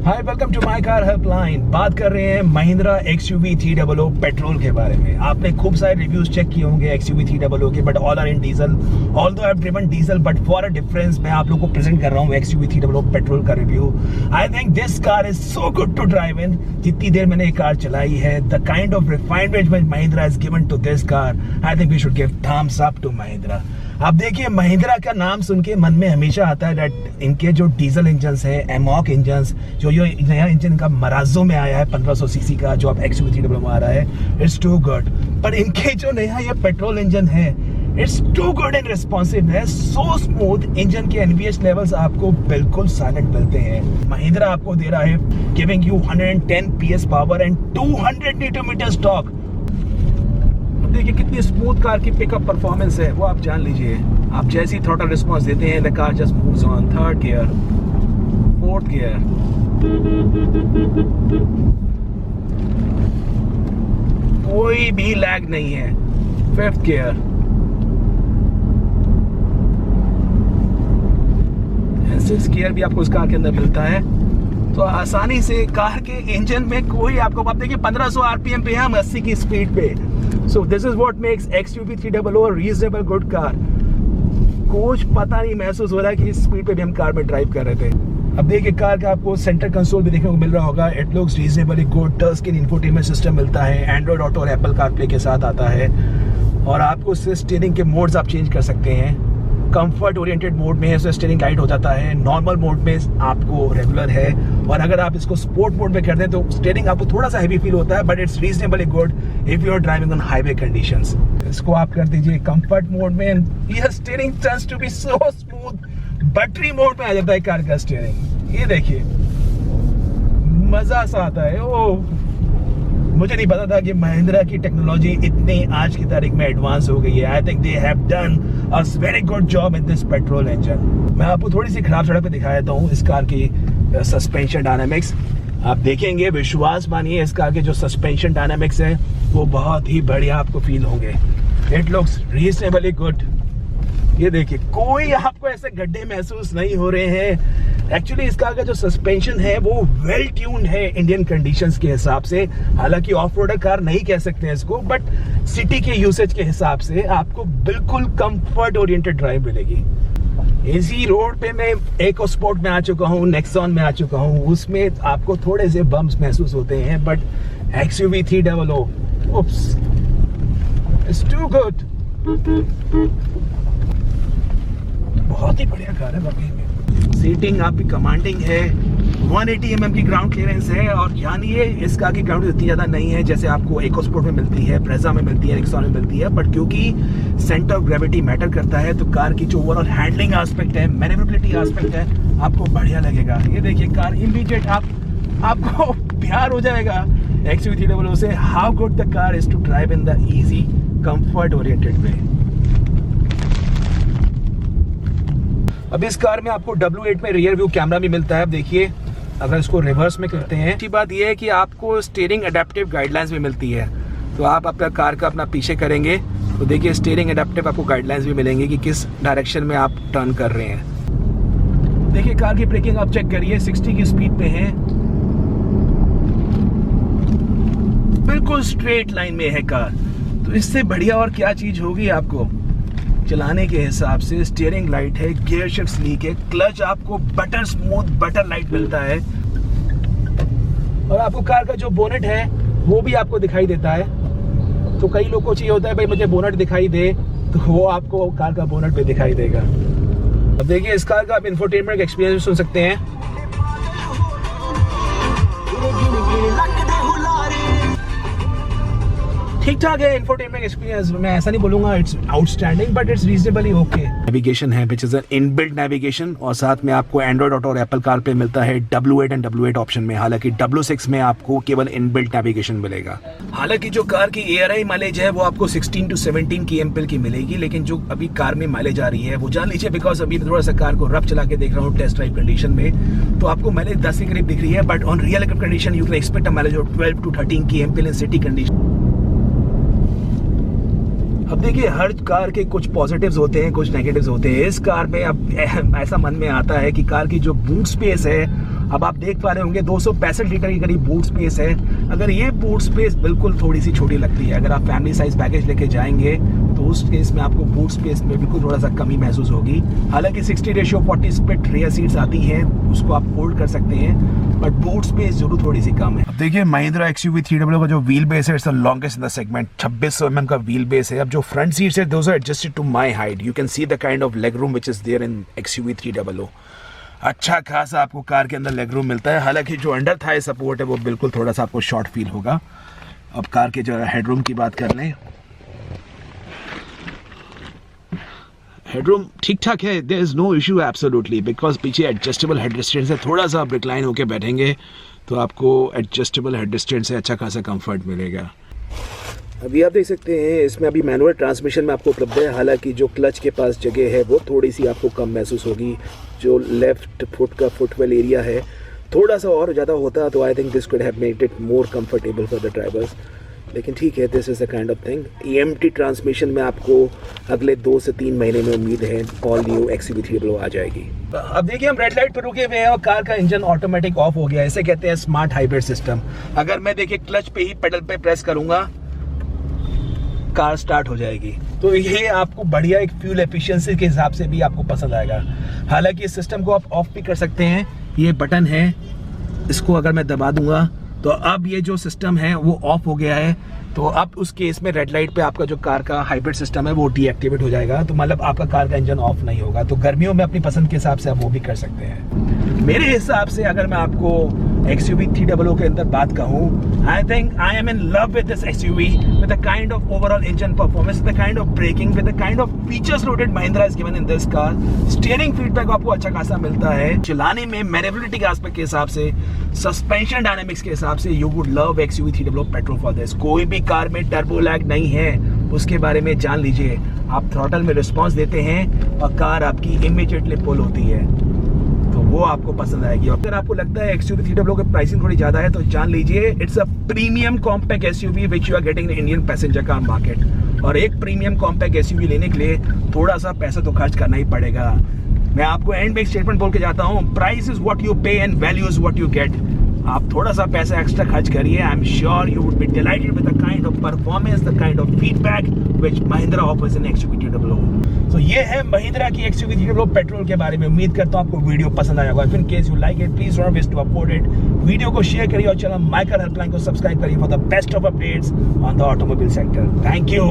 Hi, welcome to my car helpline. बात कर रहे हैं महिंद्रा XUV 300 पेट्रोल के बारे में। आपने खूब सारे रिव्यूज चेक किए होंगे XUV 300 के, but all are in diesel. Although I have driven diesel, but for a difference मैं आप लोगों को प्रेजेंट कर रहा हूँ XUV 300 पेट्रोल का review. I think this car is so good to drive in. जितनी देर मैंने ये कार चलाई है, the kind of refinement which Mahindra has given to this car, I think we should give thumbs up to Mahindra. अब देखिए, महिंद्रा का नाम सुन के मन में हमेशा आता है दैट इनके जो डीजल इंजन्स हैं, एमॉक इंजन्स, जो नया इंजन का मराजो में आया है 1500 सीसी का, जो अब XUV 300 में आ रहा है, इट्स टू गुड। पर इनके जो नया ये पेट्रोल इंजन है, it's too good in responsiveness, so smooth. Engine के NVH लेवल्स आपको बिल्कुल साइलेंट मिलते हैं। महिंद्रा आपको दे रहा है giving you 110 PS power and 200 Nm torque. देखिए कितनी स्मूथ कार की पिकअप परफॉर्मेंस है, वो आप जान लीजिए। आप जैसे ही थ्रॉटल रिस्पांस देते हैं, the car just moves on. Third gear, fourth gear, कोई भी लैग नहीं है। फिफ्थ गियर, सिक्स गियर भी आपको इस कार के अंदर मिलता है। तो आसानी से कार के इंजन में कोई आपको, आप देखिए 1500 RPM पे है, हम 80 की स्पीड पे। So this is what makes XUV 300 a reasonable good car. कुछ पता नहीं महसूस हो रहा है कि इस स्पीड पे भी हम कार में ड्राइव कर रहे थे। अब देखिए, कार का आपको सेंटर कंसोल भी देखने को मिल रहा होगा। It looks reasonably good. Touch screen infotainment system मिलता है, एंड्रॉइड ऑटो और एप्पल कारप्ले के साथ आता है। और आपको स्टीयरिंग के मोड्स आप चेंज कर सकते हैं। कंफर्ट ओरिएंटेड मोड में है तो स्टीयरिंग लाइट हो जाता है, नॉर्मल मोड में आपको रेगुलर है, और अगर आप इसको स्पोर्ट मोड में कर दें तो स्टीयरिंग आपको थोड़ा सा हैवी फील होता है, but it's reasonably good if you are driving on highway conditions. इसको आप कर दीजिए कंफर्ट मोड में, यह steering turns to be so smooth. Battery mode में आ जाता है कार का स्टीयरिंग। ये देखिए, मजा सा आता है। ओह, मुझे नहीं पता था कि महिंद्रा की टेक्नोलॉजी इतनी आज की तारीख में एडवांस हो गई है। I think they have done a very good job in this petrol engine. मैं आपको थोड़ी सी खराब सड़क पे दिखा देता हूँ इस कार की सस्पेंशन डायनामिक्स। आप देखेंगे, विश्वास मानिए, इस कार के जो सस्पेंशन डायनामिक्स है वो बहुत ही बढ़िया आपको फील होंगे। It looks reasonably good. ये देखिए, कोई आपको ऐसे गड्ढे महसूस नहीं हो रहे हैं। एक्चुअली इस कार का जो सस्पेंशन है वो वेल ट्यून्ड है इंडियन कंडीशंस के हिसाब से। हालांकि ऑफ रोडर कार नहीं कह सकते हैं इसको, बट सिटी के यूसेज के हिसाब से आपको बिल्कुल कंफर्ट ओरिएंटेड ड्राइव मिलेगी। इसी रोड पे मैं इको स्पोर्ट में आ चुका हूँ, नेक्सॉन में आ चुका हूँ, उसमें आपको थोड़े से बम्प्स महसूस होते हैं, but XUV 300 oops, it's too good. बहुत ही बढ़िया कार है वाकई में। सीटिंग आपकी कमांडिंग है, 180 mm की ग्राउंड क्लियरेंस है, और जानिए इस कार की ग्राउंड इतनी ज़्यादा नहीं है जैसे आपको इकोस्पोर्ट में मिलती है, ब्रेजा में मिलती है, नेक्सॉन में मिलती है, बट क्योंकि सेंटर ऑफ ग्रेविटी मैटर करता है, तो कार की जो ओवरऑल हैंडलिंग एस्पेक्ट है, मैनेवरेबिलिटी एस्पेक्ट है, आपको बढ़िया लगेगा। ये देखिए, कार इमीडिएट आपको प्यार हो जाएगा XUV 300 से। How good the car is to drive in the easy comfort oriented way. अब इस कार में आपको W8 में रियर व्यू कैमरा भी मिलता है। अब देखिए, अगर इसको रिवर्स में करते हैं, अच्छी बात यह है कि आपको स्टीयरिंग एडेप्टिव गाइडलाइंस भी मिलती है। तो आप अपना कार का अपना पीछे करेंगे तो देखिए स्टीयरिंग एडेप्टिव आपको गाइडलाइंस भी मिलेंगे कि किस डायरेक्शन में आप टर्न कर रहे हैं। देखिए, कार की ब्रेकिंग आप चेक करिए, 60 की स्पीड पे है, बिल्कुल स्ट्रेट लाइन में है कार। तो इससे बढ़िया और क्या चीज होगी आपको चलाने के हिसाब से। स्टीयरिंग लाइट है, गियर शिफ्ट स्लीक है, क्लच आपको बटर स्मूथ बटर लाइट मिलता है, और आपको कार का जो बोनेट है वो भी आपको दिखाई देता है। तो कई लोगों को चाहिए होता है भाई मुझे बोनेट दिखाई दे, तो वो आपको कार का बोनेट भी दिखाई देगा। अब देखिए, इस कार का आप इंफोटेनमेंट एक्सपीरियंस सुन सकते हैं। ठीक ठाक है इंफोटेनमेंट एक्सपीरियंस, मैं ऐसा नहीं बोलूंगा it's outstanding, but it's reasonably okay. Navigation है which is an inbuilt navigation, और साथ में आपको एंड्रॉइड ऑटो और एप्पल कारप्ले मिलता है W8 एंड W8 ऑप्शन में। हालांकि W6 में आपको केवल इनबिल्ट नेविगेशन मिलेगा। हालांकि जो कार की ARI माइलेज है वो आपको 16 to 17 kmpl की मिलेगी, लेकिन जो अभी कार में माइलेज आ रही है वो जान लीजिए, बिकॉज अभी थोड़ा सा कार को रफ चला के देख रहा हूँ टेस्ट ड्राइव कंडीशन में, तो आपको माइलेज 10 के करीब दिख रही है, but on real condition you can expect a mileage of 12 to 13 kmpl in city condition. अब देखिए हर कार के कुछ पॉजिटिव्स होते हैं, कुछ नेगेटिव्स होते हैं। इस कार में अब ऐसा मन में आता है कि कार की जो बूट स्पेस है, अब आप देख पा रहे होंगे 265 लीटर की करीब बूट स्पेस है। अगर ये बूट स्पेस बिल्कुल थोड़ी सी छोटी लगती है, अगर आप फैमिली साइज बैगेज लेके जाएंगे तो उस केस में आपको बूट स्पेस में बिल्कुल थोड़ा सा कमी महसूस होगी। हालांकि 60:40 स्प्लिट रियर सीट्स आती हैं, उसको आप फोल्ड कर सकते हैं, बट बूट स्पेस जरूर थोड़ी सी कम है। अब देखिए महिंद्रा XUV 300 का जो व्हील बेस है, it's the longest in the segment. 2600 mm का व्हील बेस है। अब जो फ्रंट सीट्स है those are adjusted to my height. You can see the kind of leg room which is there in XUV 300। अच्छा खासा आपको car के अंदर लेग रूम मिलता है। हालांकि जो अंडर थाई सपोर्ट है वो बिल्कुल थोड़ा सा आपको शॉर्ट फील होगा। अब कार के जो हेडरूम की बात कर लें, हेडरूम ठीक ठाक है, there is no issue absolutely, because पीछे एडजस्टेबल हेड रेस्टेंट से थोड़ा सा आप रिक्लाइन होकर बैठेंगे तो आपको एडजस्टेबल हेड रेस्टेंट से अच्छा खासा कंफर्ट मिलेगा। अभी आप देख सकते हैं इसमें अभी मैनुअल ट्रांसमिशन में आपको उपलब्ध है। हालांकि जो क्लच के पास जगह है वो थोड़ी सी आपको कम महसूस होगी। जो लेफ्ट फुट का फुटवेल एरिया है थोड़ा सा और ज़्यादा होता तो आई think this could have made it more comfortable for the drivers, लेकिन ठीक है, this is the kind of thing. EMT transmission में आपको अगले 2 से 3 महीने में उम्मीद है ऑल न्यू XUV 300 आ जाएगी। अब देखिए हम रेड लाइट पर रुके हुए हैं और कार का इंजन ऑटोमेटिक ऑफ हो गया है। इसे कहते हैं स्मार्ट हाइब्रिड सिस्टम। अगर मैं देखिए क्लच पे ही पेडल पे प्रेस करूंगा, कार स्टार्ट हो जाएगी। तो ये आपको बढ़िया एक फ्यूल एफिशिएंसी के हिसाब से भी आपको पसंद आएगा। हालांकि इस सिस्टम को आप ऑफ भी कर सकते हैं। ये बटन है, इसको अगर मैं दबा दूंगा तो अब ये जो सिस्टम है वो ऑफ हो गया है। तो अब उस केस में रेड लाइट पे आपका जो कार का हाइब्रिड सिस्टम है वो डीएक्टिवेट हो जाएगा। तो मतलब आपका कार का इंजन ऑफ नहीं होगा। तो गर्मियों में अपनी पसंद के हिसाब से आप वो भी कर सकते हैं। मेरे हिसाब से अगर मैं आपको XUV 300 के अंदर बात कहूँ, I think I am in love with this XUV, with the kind of overall engine performance, the kind of braking, with the kind of features loaded Mahindra is given in this car. Steering feedback आपको अच्छा खासा मिलता है। चलाने में मैनेवरिटी के aspect के हिसाब से, सस्पेंशन डायनामिक्स के हिसाब से you would love XUV 300 petrol for this. कोई भी कार में टर्बो लैग नहीं है, उसके बारे में जान लीजिए। आप थ्रॉटल में रिस्पॉन्स देते हैं और कार आपकी इमीडिएटली पुल होती है, तो वो आपको पसंद आएगी। अगर आपको लगता है XUV 300 की प्राइसिंग थोड़ी ज्यादा है तो जान लीजिए it's a premium compact SUV which you are getting in Indian passenger car market. और एक प्रीमियम कॉम्पैक्ट SUV लेने के लिए थोड़ा सा पैसा तो खर्च करना ही पड़ेगा। मैं आपको एंड में एक स्टेटमेंट बोल के जाता हूँ, प्राइस इज व्हाट यू पे and value is what you get. आप थोड़ा सा पैसा एक्स्ट्रा खर्च करिए, I am sure you would be dilated with the kind of performance, the kind of feedback which Mahindra offers in XUV 300। तो ये है महिंद्रा की XUV 300 पेट्रोल के बारे में। उम्मीद करता हूँ आपको वीडियो पसंद आया होगा। If in case you like it, please don't miss to upload it. Video को शेयर करिए और चैनल माइकर हेल्पलाइन को सब्सक्राइब करिए for the best of updates on the automobile sector. Thank you.